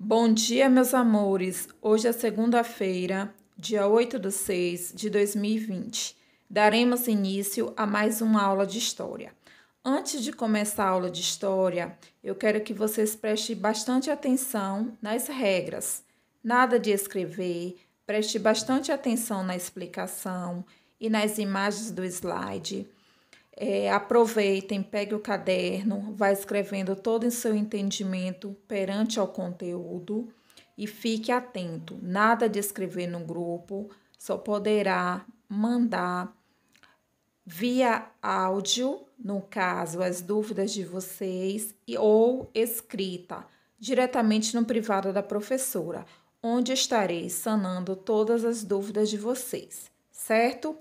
Bom dia, meus amores. Hoje é segunda-feira, dia 8/6 de 2020. Daremos início a mais uma aula de história. Antes de começar a aula de história, eu quero que vocês prestem bastante atenção nas regras. Nada de escrever, preste bastante atenção na explicação e nas imagens do slide. Aproveitem, pegue o caderno, vá escrevendo todo o seu entendimento perante ao conteúdo e fique atento. Nada de escrever no grupo, só poderá mandar via áudio, no caso, as dúvidas de vocês, ou escrita, diretamente no privado da professora, onde estarei sanando todas as dúvidas de vocês, certo?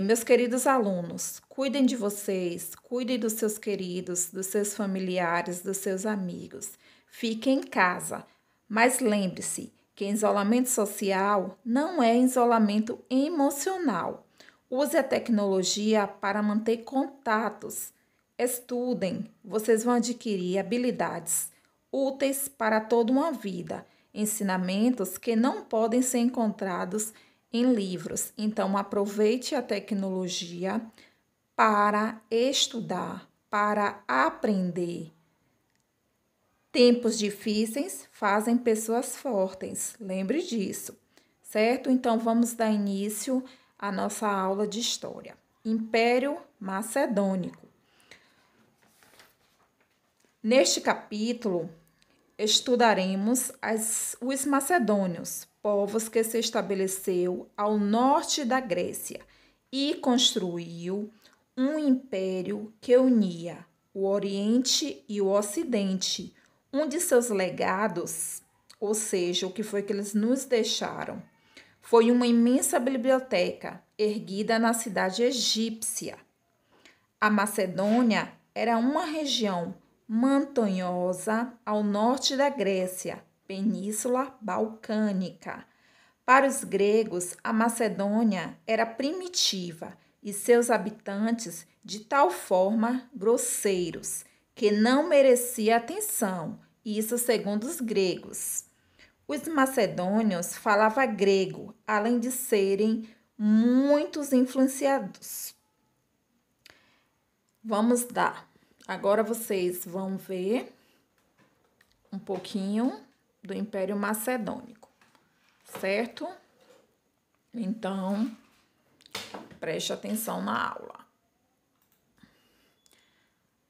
Meus queridos alunos, cuidem de vocês, cuidem dos seus queridos, dos seus familiares, dos seus amigos. Fiquem em casa, mas lembre-se que isolamento social não é isolamento emocional. Use a tecnologia para manter contatos. Estudem, vocês vão adquirir habilidades úteis para toda uma vida, ensinamentos que não podem ser encontrados em livros. Então, aproveite a tecnologia para estudar, para aprender. Tempos difíceis fazem pessoas fortes, lembre disso, certo? Então, vamos dar início à nossa aula de história. Império Macedônico. Neste capítulo, estudaremos os macedônios, povos que se estabeleceu ao norte da Grécia e construiu um império que unia o Oriente e o Ocidente. Um de seus legados, ou seja, o que foi que eles nos deixaram, foi uma imensa biblioteca erguida na cidade egípcia. A Macedônia era uma região montanhosa ao norte da Grécia, Península Balcânica. Para os gregos, a Macedônia era primitiva e seus habitantes de tal forma grosseiros que não merecia atenção, isso segundo os gregos. Os macedônios falavam grego, além de serem muitos influenciados. Vamos lá. Agora vocês vão ver um pouquinho do Império Macedônico, certo? Então, preste atenção na aula.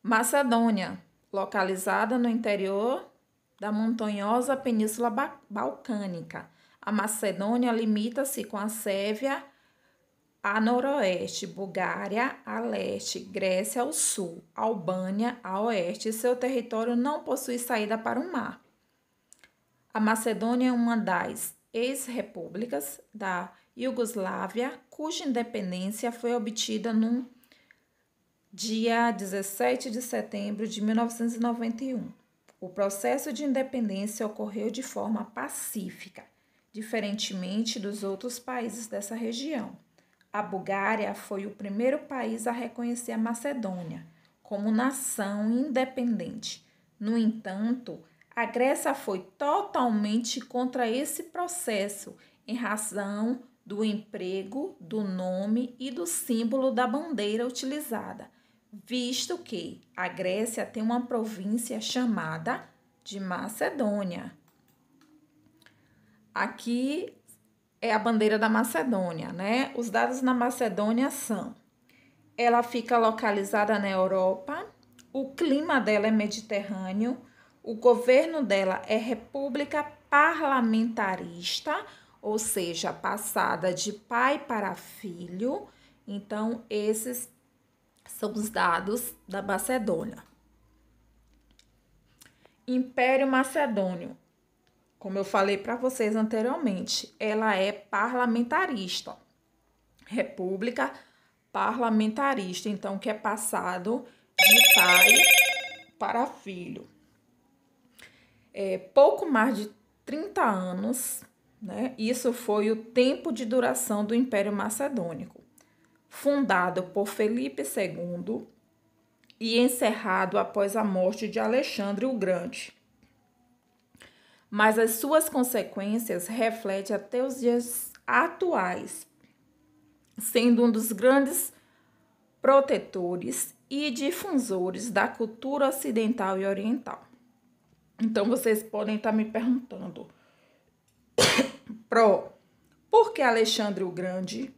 Macedônia, localizada no interior da montanhosa Península Balcânica. A Macedônia limita-se com a Sérvia a noroeste, Bulgária a leste, Grécia ao sul, Albânia a oeste, e seu território não possui saída para o mar. A Macedônia é uma das ex-repúblicas da Iugoslávia, cuja independência foi obtida no dia 17 de setembro de 1991. O processo de independência ocorreu de forma pacífica, diferentemente dos outros países dessa região. A Bulgária foi o primeiro país a reconhecer a Macedônia como nação independente. No entanto, a Grécia foi totalmente contra esse processo em razão do emprego, do nome e do símbolo da bandeira utilizada, visto que a Grécia tem uma província chamada de Macedônia. Aqui é a bandeira da Macedônia, né? Os dados na Macedônia são: ela fica localizada na Europa, o clima dela é mediterrâneo, o governo dela é república parlamentarista, ou seja, passada de pai para filho. Então, esses são os dados da Macedônia. Império Macedônio. Como eu falei para vocês anteriormente, ela é parlamentarista, república parlamentarista, então que é passado de pai para filho. Pouco mais de 30 anos, né? Isso foi o tempo de duração do Império Macedônico, fundado por Felipe II e encerrado após a morte de Alexandre o Grande. mas as suas consequências refletem até os dias atuais, sendo um dos grandes protetores e difusores da cultura ocidental e oriental. Então, vocês podem estar me perguntando, por que Alexandre o Grande?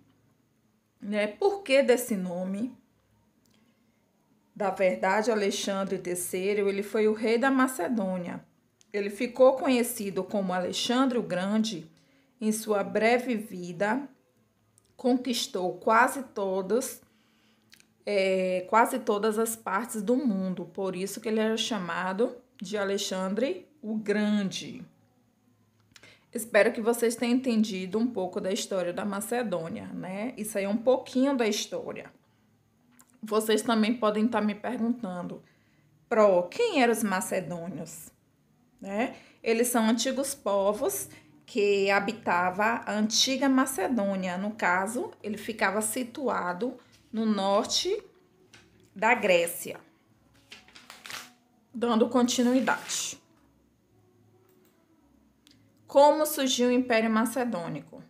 Né? Por que desse nome? Da verdade, Alexandre III, ele foi o rei da Macedônia. Ele ficou conhecido como Alexandre o Grande. Em sua breve vida, conquistou quase todas as partes do mundo. Por isso que ele era chamado de Alexandre o Grande. Espero que vocês tenham entendido um pouco da história da Macedônia, né? Isso aí é um pouquinho da história. Vocês também podem estar me perguntando, quem eram os macedônios? Né? Eles são antigos povos que habitavam a antiga Macedônia. No caso, ele ficava situado no norte da Grécia. Dando continuidade. Como surgiu o Império Macedônico?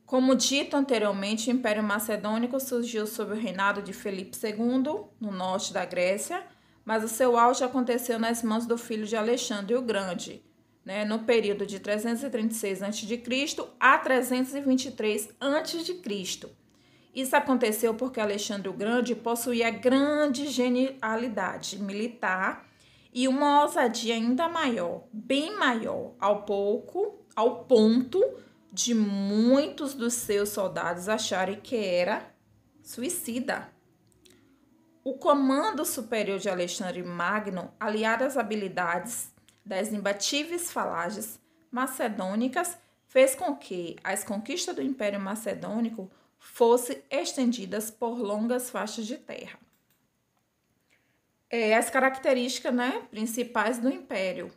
Como dito anteriormente, o Império Macedônico surgiu sob o reinado de Filipe II, no norte da Grécia, mas o seu auge aconteceu nas mãos do filho de Alexandre o Grande, né, no período de 336 a.C. a 323 a.C. Isso aconteceu porque Alexandre o Grande possuía grande genialidade militar e uma ousadia ainda maior, bem maior, ao ponto de muitos dos seus soldados acharem que era suicida. O comando superior de Alexandre Magno, aliado às habilidades das imbatíveis falanges macedônicas, fez com que as conquistas do Império Macedônico fossem estendidas por longas faixas de terra. As características, principais do Império.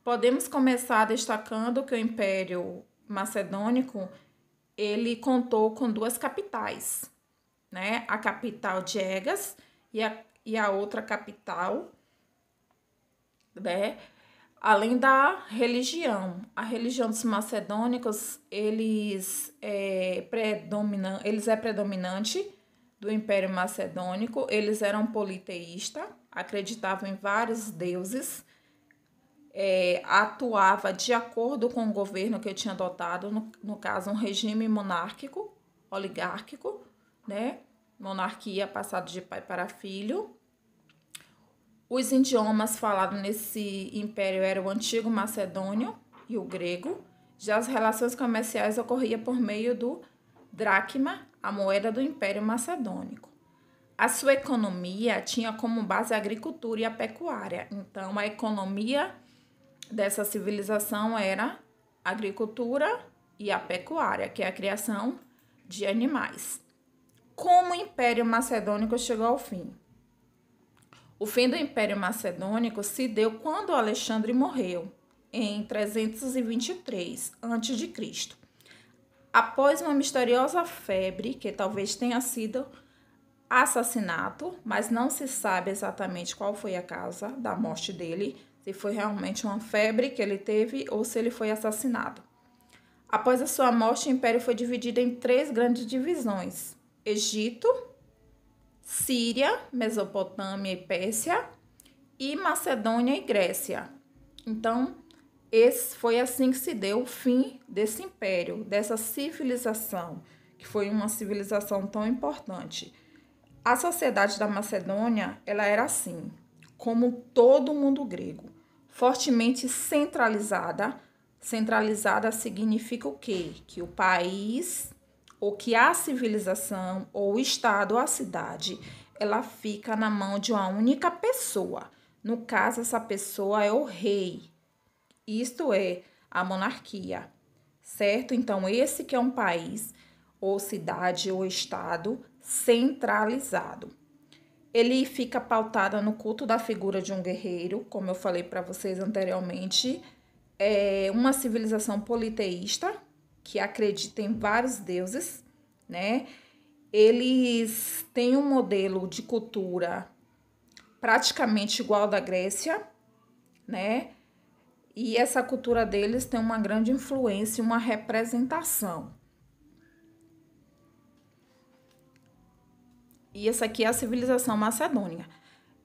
Podemos começar destacando que o Império Macedônico, ele contou com duas capitais, né? A capital de Egas e a outra capital, né? Além da religião. A religião dos macedônicos, eles é predominante do Império Macedônico. Eles eram politeístas, acreditavam em vários deuses, atuava de acordo com o governo que tinha adotado, no caso, um regime monárquico, oligárquico, né? Monarquia passada de pai para filho. Os idiomas falados nesse império eram o antigo macedônio e o grego. Já as relações comerciais ocorriam por meio do dracma, a moeda do Império Macedônico. A sua economia tinha como base a agricultura e a pecuária. Então, a economia dessa civilização era a agricultura e a pecuária, que é a criação de animais. Como o Império Macedônico chegou ao fim? O fim do Império Macedônico se deu quando Alexandre morreu, em 323 a.C. Após uma misteriosa febre, que talvez tenha sido assassinato, mas não se sabe exatamente qual foi a causa da morte dele, se foi realmente uma febre que ele teve ou se ele foi assassinado. Após a sua morte, o Império foi dividido em 3 grandes divisões: Egito, Síria, Mesopotâmia e Pérsia, e Macedônia e Grécia. Então, foi assim que se deu o fim desse império, dessa civilização, que foi uma civilização tão importante. A sociedade da Macedônia, ela era assim, como todo o mundo grego, fortemente centralizada. Centralizada significa o quê? Que o país, ou que a civilização, ou o estado, ou a cidade, ela fica na mão de uma única pessoa. No caso, essa pessoa é o rei. Isto é, a monarquia, certo? Então, esse que é um país, ou cidade, ou estado centralizado. Ele fica pautado no culto da figura de um guerreiro, como eu falei para vocês anteriormente. É uma civilização politeísta, que acredita em vários deuses, né? Eles têm um modelo de cultura praticamente igual ao da Grécia, né? E essa cultura deles tem uma grande influência, uma representação. E essa aqui é a civilização macedônica.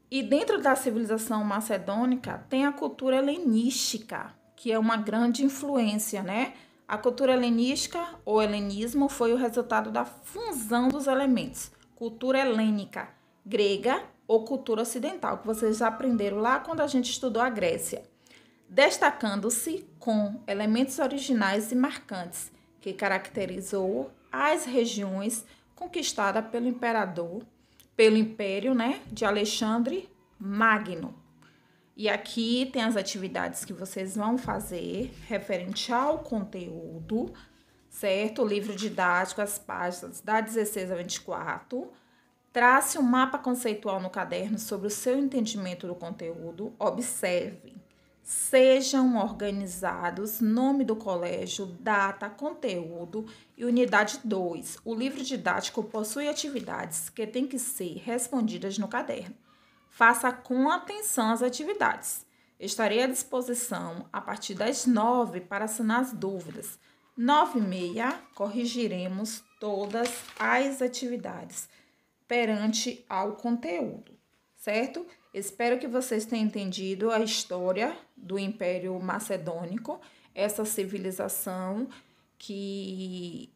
E dentro da civilização macedônica tem a cultura helenística, que é uma grande influência, né? A cultura helenística ou helenismo foi o resultado da fusão dos elementos. Cultura helênica, grega ou cultura ocidental, que vocês já aprenderam lá quando a gente estudou a Grécia. Destacando-se com elementos originais e marcantes, que caracterizou as regiões conquistadas pelo imperador, pelo império, né, de Alexandre Magno. E aqui tem as atividades que vocês vão fazer referente ao conteúdo, certo? O livro didático, as páginas da 16 a 24. Trace um mapa conceitual no caderno sobre o seu entendimento do conteúdo. Observe. Sejam organizados, nome do colégio, data, conteúdo e unidade 2. O livro didático possui atividades que têm que ser respondidas no caderno. Faça com atenção as atividades. Estarei à disposição a partir das 9 para sanar as dúvidas. 9h30, corrigiremos todas as atividades perante ao conteúdo, certo? Espero que vocês tenham entendido a história do Império Macedônico, essa civilização que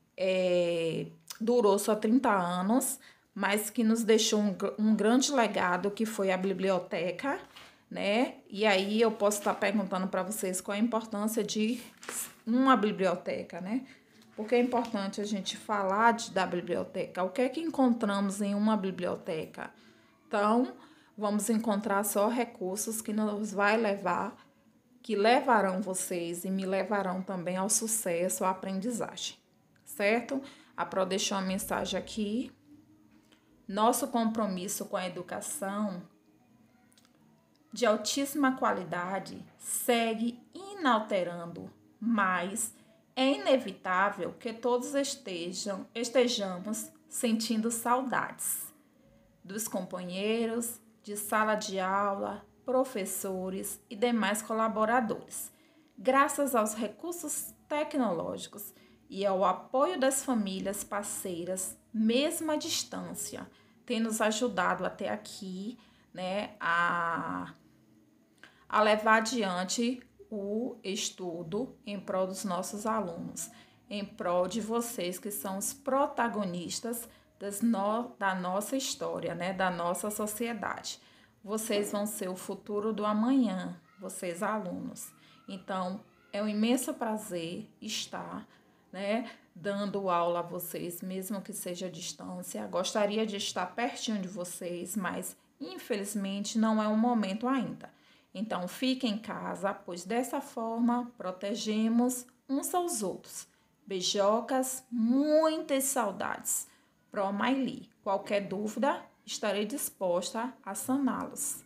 durou só 30 anos, mas que nos deixou um grande legado, que foi a biblioteca, né? E aí eu posso estar perguntando para vocês qual a importância de uma biblioteca, né? Porque é importante a gente falar da biblioteca. O que é que encontramos em uma biblioteca? Então, vamos encontrar só recursos que nos vai levar, que levarão vocês e me levarão também ao sucesso, à aprendizagem, certo? A Pro deixou uma mensagem aqui. Nosso compromisso com a educação de altíssima qualidade segue inalterando, mas é inevitável que todos estejamos sentindo saudades dos companheiros, de sala de aula, professores e demais colaboradores. Graças aos recursos tecnológicos e ao apoio das famílias parceiras, mesmo à distância, tem nos ajudado até aqui, né, a levar adiante o estudo em prol dos nossos alunos, em prol de vocês que são os protagonistas da nossa história, né, da nossa sociedade. Vocês vão ser o futuro do amanhã, vocês alunos. Então, é um imenso prazer estar, né, dando aula a vocês, mesmo que seja à distância. Gostaria de estar pertinho de vocês, mas infelizmente não é o momento ainda. Então, fiquem em casa, pois dessa forma protegemos uns aos outros. Beijocas, muitas saudades. Pro Maili. Qualquer dúvida, estarei disposta a saná-los.